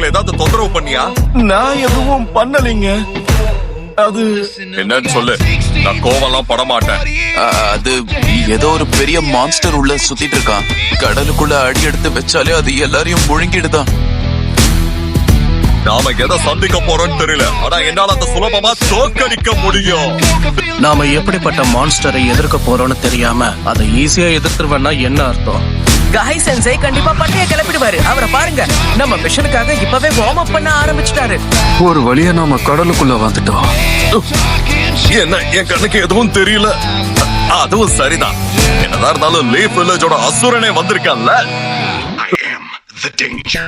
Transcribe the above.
அவங்களை ஏதாவது தொந்தரவு பண்ணியா? நான் எதுவும் பண்ணலைங்க. அது என்னன்னு சொல்லு, நான் கோவம்லாம் பட மாட்டேன். அது ஏதோ ஒரு பெரிய மான்ஸ்டர் உள்ள சுத்திட்டு இருக்கான். கடலுக்குள்ள அடி எடுத்து வச்சாலே அது எல்லாரையும் முழுங்கிடுதான். நாம எதை சந்திக்க போறோம்னு தெரியல, ஆனா என்னால அந்த சுலபமா தோற்கடிக்க முடியும். நாம எப்படிப்பட்ட மான்ஸ்டரை எதிர்க்க போறோம்னு தெரியாம அதை ஈஸியா எதிர்த்துருவேன்னா என்ன அர்த்தம்? காய் சென்சை கண்டிப்பா பட்டைய கிளப்பிடுவாரு. அவரை பாருங்க, நம்ம மிஷனுக்காக இப்பவே வார்ம் அப் பண்ண ஆரம்பிச்சிட்டாரு. ஒரு வழியா நாம கடலுக்குள்ள வந்துட்டோம். என்ன, என் கண்ணுக்கு எதுவும் தெரியல. அதுவும் சரிதான். என்னதான் இருந்தாலும் leaf வில்லேஜோட அசுரனே வந்திருக்கான்ல. I am the danger.